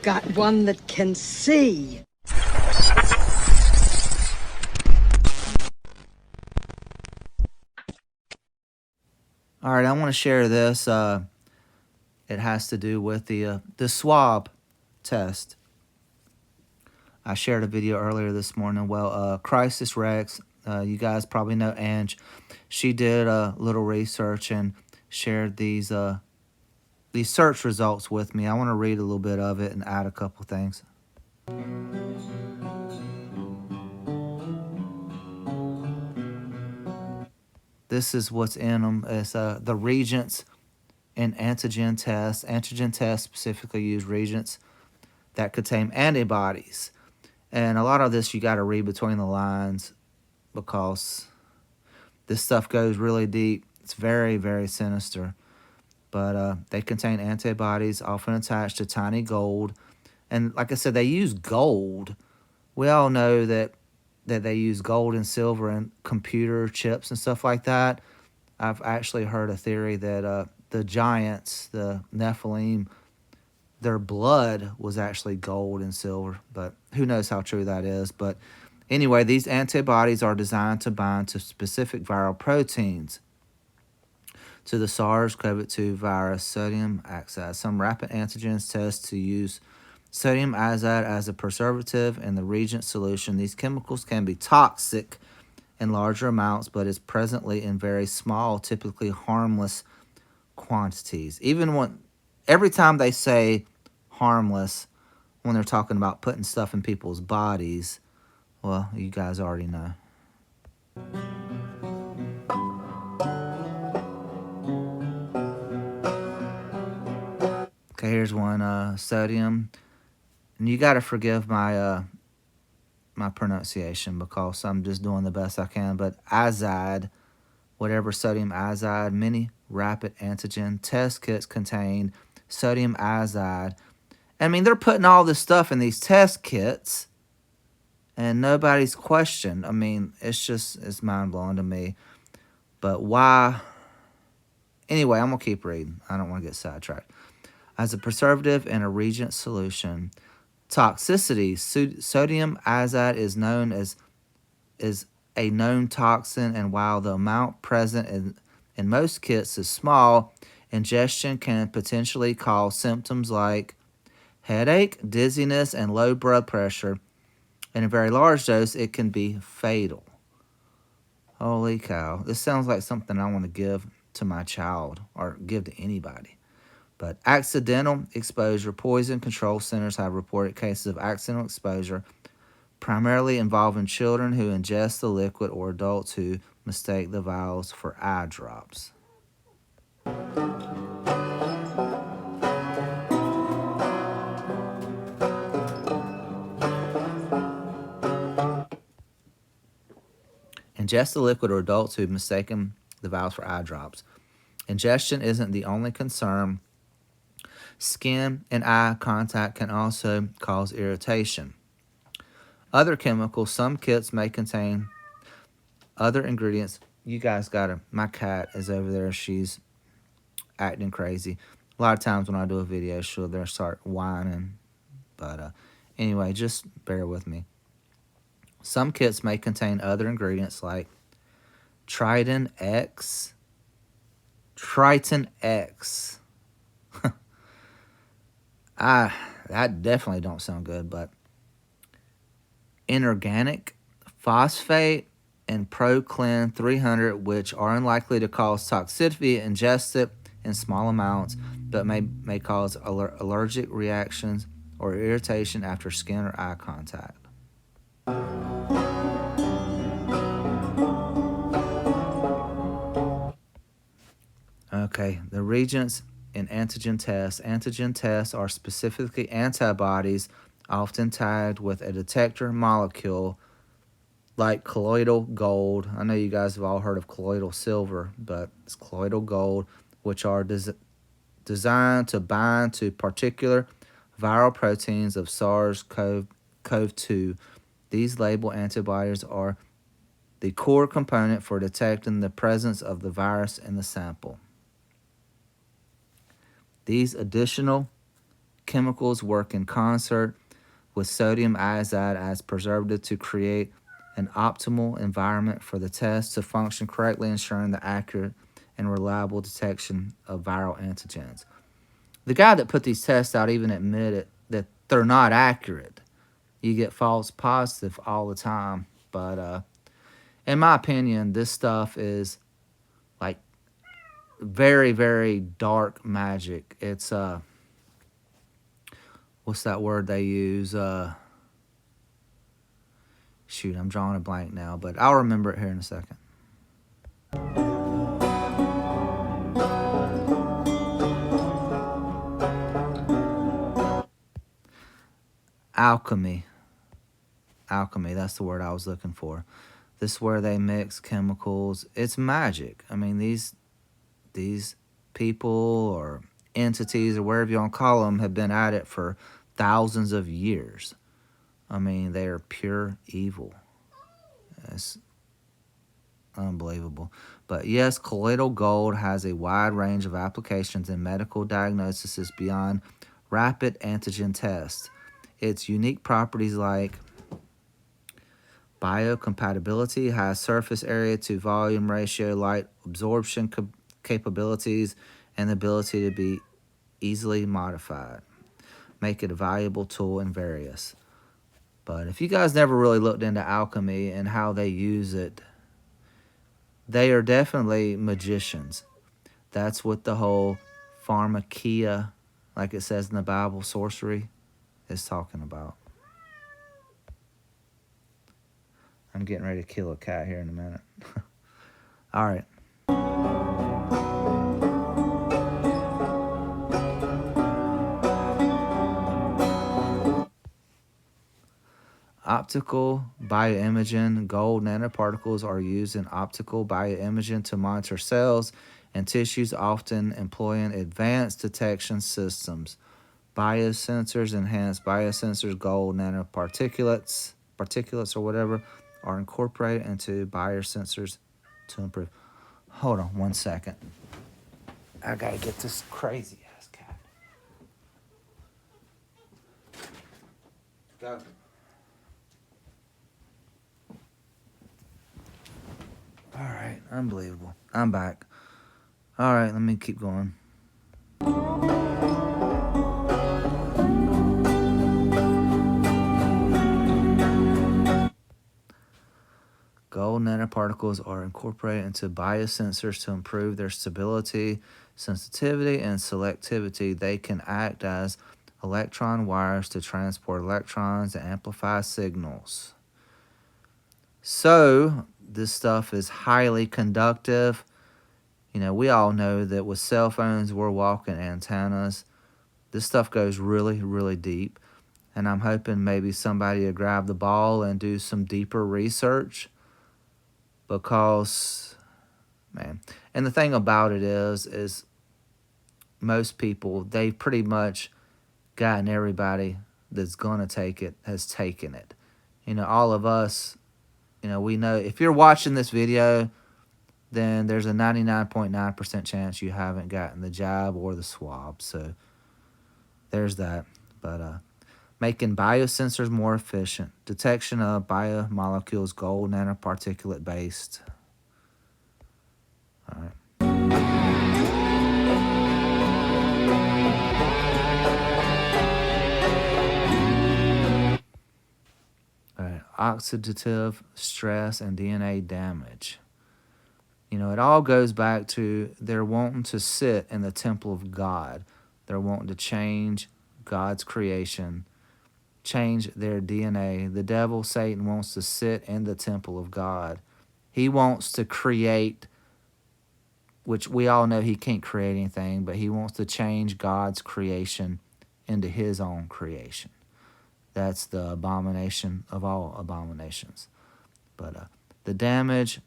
got one that can see. All right, I want to share this. It has to do with the swab test. I shared a video earlier this morning. Well, Crisis Rex, you guys probably know Ange. She did a little research and shared these search results with me. I want to read a little bit of it and add a couple things. This is what's in them. It's the reagents and antigen tests. Antigen tests specifically use reagents that contain antibodies. And a lot of this you got to read between the lines because this stuff goes really deep. It's very, very sinister. But they contain antibodies often attached to tiny gold. And like I said, they use gold. We all know that they use gold and silver in computer chips and stuff like that. I've actually heard a theory that the giants, the Nephilim, their blood was actually gold and silver, but who knows how true that is. But anyway, these antibodies are designed to bind to specific viral proteins. To the SARS-CoV-2 virus, sodium oxide. Some rapid antigens test to use sodium iodide as a preservative in the reagent solution. These chemicals can be toxic in larger amounts, but is presently in very small, typically harmless quantities. Every time they say harmless, when they're talking about putting stuff in people's bodies, well, you guys already know. Okay, here's one, sodium. And you got to forgive my my pronunciation because I'm just doing the best I can. But azide, whatever sodium azide, many rapid antigen test kits contain sodium azide. I mean, they're putting all this stuff in these test kits, and nobody's questioned. I mean, it's mind-blowing to me. But why? Anyway, I'm going to keep reading. I don't want to get sidetracked. As a preservative in a reagent solution, toxicity. Sodium azide is known as a known toxin, and while the amount present in most kits is small, ingestion can potentially cause symptoms like headache, dizziness, and low blood pressure. In a very large dose, it can be fatal. Holy cow. This sounds like something I want to give to my child or give to anybody. But accidental exposure. Poison control centers have reported cases of accidental exposure, primarily involving children who ingest the liquid or adults who mistake the vials for eye drops. Ingest the liquid or adults who have mistaken the vials for eye drops. Ingestion isn't the only concern. Skin and eye contact can also cause irritation. Other chemicals, some kits may contain other ingredients. You guys my cat is over there. She's acting crazy. A lot of times when I do a video, she'll start whining. But anyway, just bear with me. Some kits may contain other ingredients like Triton X. That definitely don't sound good, but inorganic phosphate and Proclin 300, which are unlikely to cause toxicity ingested in small amounts, but may cause allergic reactions or irritation after skin or eye contact. Okay, the reagents in antigen tests. Antigen tests are specifically antibodies, often tagged with a detector molecule like colloidal gold. I know you guys have all heard of colloidal silver, but it's colloidal gold, which are designed to bind to particular viral proteins of SARS-CoV-2. These labeled antibodies are the core component for detecting the presence of the virus in the sample. These additional chemicals work in concert with sodium iodide as preservative to create an optimal environment for the test to function correctly, ensuring the accurate and reliable detection of viral antigens. The guy that put these tests out even admitted that they're not accurate. You get false positive all the time. But in my opinion, this stuff is like very, very dark magic. It's what's that word they use? Shoot, I'm drawing a blank now, but I'll remember it here in a second. Alchemy. Alchemy, that's the word I was looking for. This is where they mix chemicals. It's magic. I mean, these people or entities or wherever you want to call them have been at it for thousands of years. I mean, they are pure evil. It's unbelievable. But yes, colloidal gold has a wide range of applications in medical diagnosis beyond rapid antigen tests. Its unique properties like biocompatibility, high surface area to volume ratio, light absorption capabilities, and the ability to be easily modified make it a valuable tool in various. But if you guys never really looked into alchemy and how they use it, they are definitely magicians. That's what the whole pharmakia, like it says in the Bible, sorcery, is talking about. I'm getting ready to kill a cat here in a minute. All right. Optical bioimaging. Gold nanoparticles are used in optical bioimaging to monitor cells and tissues, often employing advanced detection systems. Biosensors, enhanced biosensors, gold nanoparticulates, particulates or whatever, are incorporated into biosensors to improve. Hold on 1 second. I gotta get this crazy ass cat. Go. All right, unbelievable. I'm back. All right, let me keep going. Gold nanoparticles are incorporated into biosensors to improve their stability, sensitivity, and selectivity. They can act as electron wires to transport electrons and amplify signals. So, this stuff is highly conductive. You know, we all know that with cell phones, we're walking antennas. This stuff goes really, really deep. And I'm hoping maybe somebody will grab the ball and do some deeper research. Because, man, and the thing about it is most people, they pretty much gotten everybody that's going to take it has taken it. You know, all of us, you know, we know if you're watching this video, then there's a 99.9% chance you haven't gotten the jab or the swab. So there's that. But making biosensors more efficient. Detection of biomolecules, gold nanoparticulate based. All right. All right. Oxidative stress and DNA damage. You know, it all goes back to they're wanting to sit in the temple of God. They're wanting to change God's creation, change their DNA. The devil, Satan, wants to sit in the temple of God. He wants to create, which we all know he can't create anything, but he wants to change God's creation into his own creation. That's the abomination of all abominations. But the damage,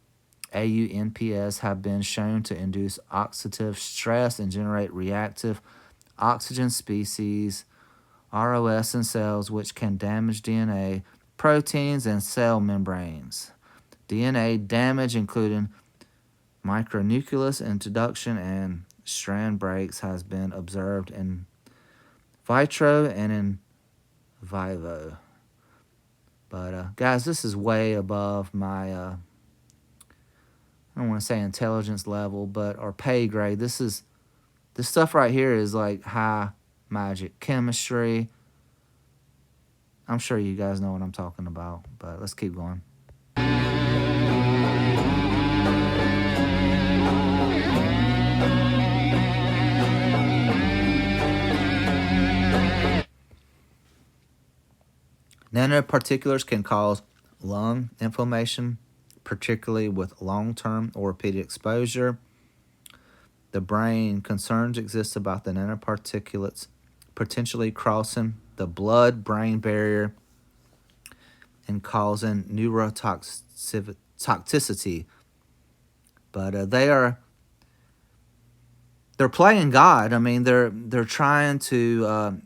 AUNPS, have been shown to induce oxidative stress and generate reactive oxygen species, ROS, in cells, which can damage DNA, proteins, and cell membranes. DNA damage, including micronucleus introduction and strand breaks, has been observed in vitro and in vivo. But guys, this is way above my I don't want to say intelligence level, but or pay grade. This stuff right here is like high magic chemistry. I'm sure you guys know what I'm talking about, but let's keep going. Nanoparticulates can cause lung inflammation, particularly with long-term or repeated exposure. The brain concerns exist about the nanoparticulates potentially crossing the blood-brain barrier and causing neurotoxicity. But they're playing God. I mean, they're trying to.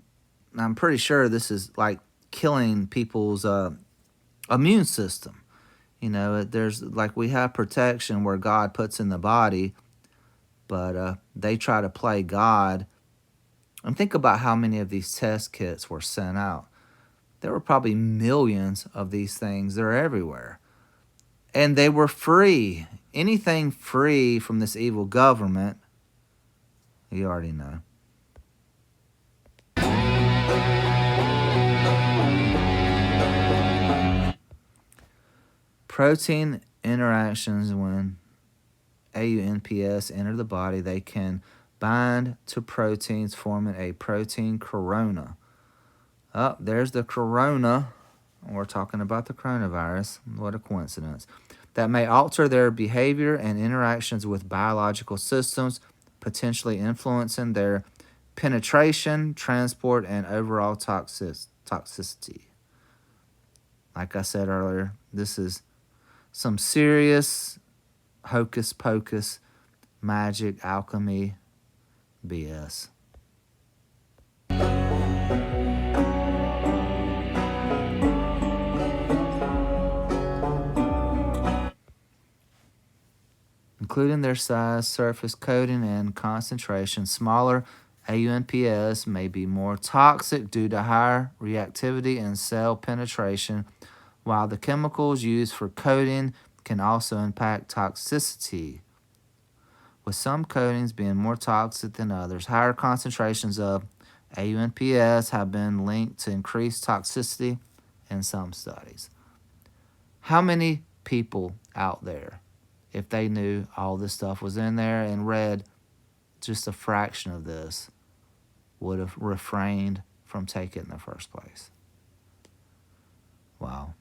I'm pretty sure this is like killing people's immune system. There's like we have protection where God puts in the body, but they try to play God. And think about how many of these test kits were sent out. There were probably millions of these things. They're everywhere. And they were free. Anything free from this evil government, you already know. Protein interactions, when AUNPS enter the body, they can bind to proteins, forming a protein corona. Oh, there's the corona. We're talking about the coronavirus. What a coincidence. That may alter their behavior and interactions with biological systems, potentially influencing their penetration, transport, and overall toxicity. Like I said earlier, this is some serious hocus pocus, magic, alchemy, BS. Including their size, surface coating, and concentration, smaller AUNPS may be more toxic due to higher reactivity and cell penetration, while the chemicals used for coating can also impact toxicity, with some coatings being more toxic than others. Higher concentrations of AUNPS have been linked to increased toxicity in some studies. How many people out there, if they knew all this stuff was in there and read just a fraction of this, would have refrained from taking it in the first place? Wow.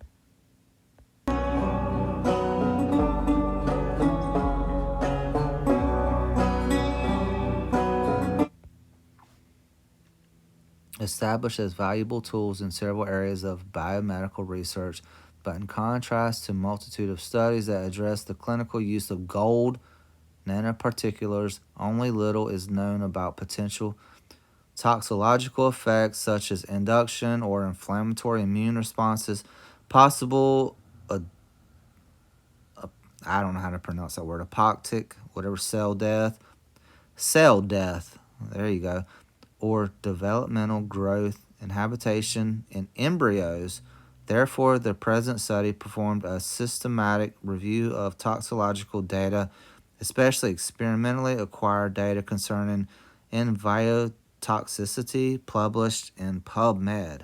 Established as valuable tools in several areas of biomedical research, but in contrast to a multitude of studies that address the clinical use of gold nanoparticulates, only little is known about potential toxicological effects such as induction or inflammatory immune responses, possible, I don't know how to pronounce that word, apoptic, whatever, cell death, there you go, or developmental growth and habitation in embryos. Therefore, the present study performed a systematic review of toxicological data, especially experimentally acquired data concerning in vivo toxicity, published in PubMed.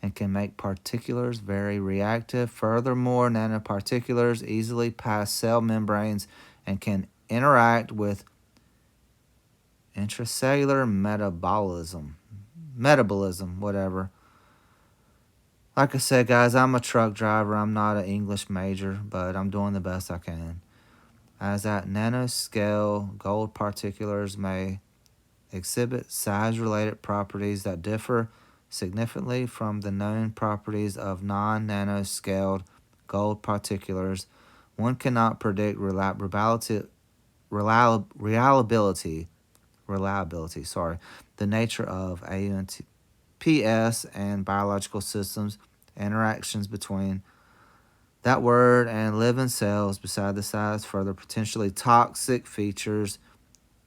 And can make particulars very reactive. Furthermore, nanoparticulates easily pass cell membranes and can interact with intracellular metabolism, whatever. Like I said, guys, I'm a truck driver. I'm not an English major, but I'm doing the best I can. As at nanoscale, gold particulates may exhibit size-related properties that differ significantly from the known properties of non-nanoscaled gold particulates. One cannot predict reliability, the nature of AUNPS and biological systems, interactions between That word and living cells beside the size further potentially toxic features,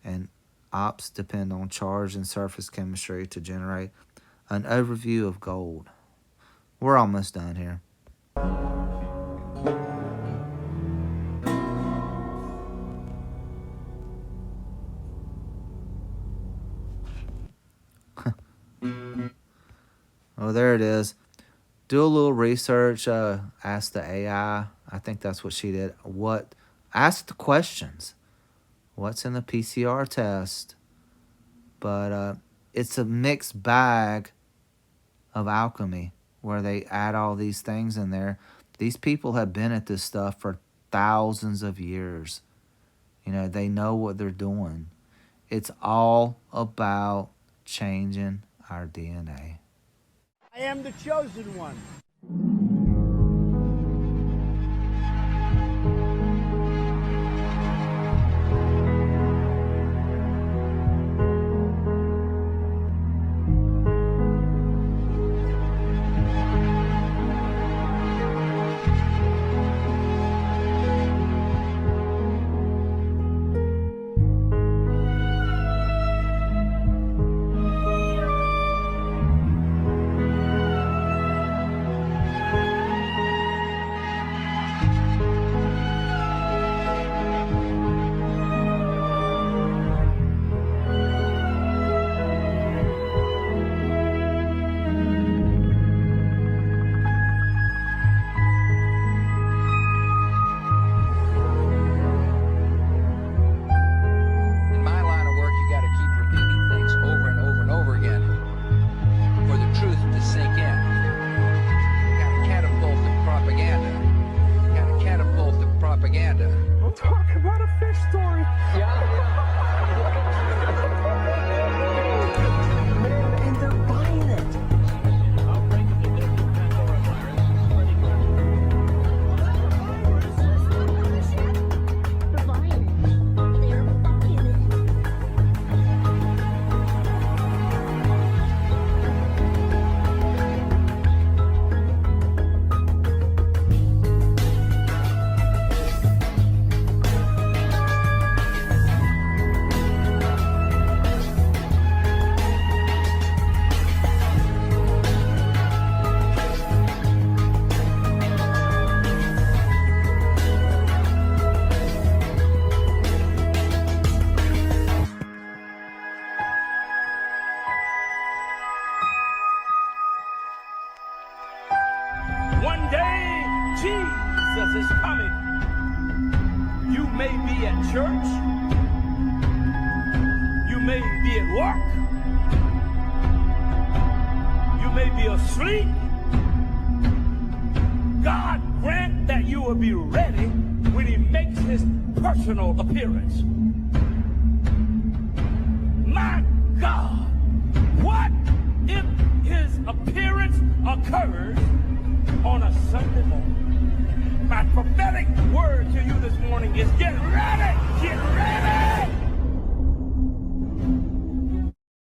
and ops depend on charge and surface chemistry to generate an overview of gold. We're almost done here. Oh, there it is. Do a little research. Ask the AI. I think that's what she did. Ask the questions. What's in the PCR test? But it's a mixed bag of alchemy where they add all these things in there. These people have been at this stuff for thousands of years. You know, they know what they're doing. It's all about changing our DNA. I am the chosen one. One day, Jesus is coming. You may be at church. You may be at work. You may be asleep. God grant that you will be ready when he makes his personal appearance. My God, what if his appearance occurs on a Sunday morning? My prophetic word to you this morning is get ready, get ready.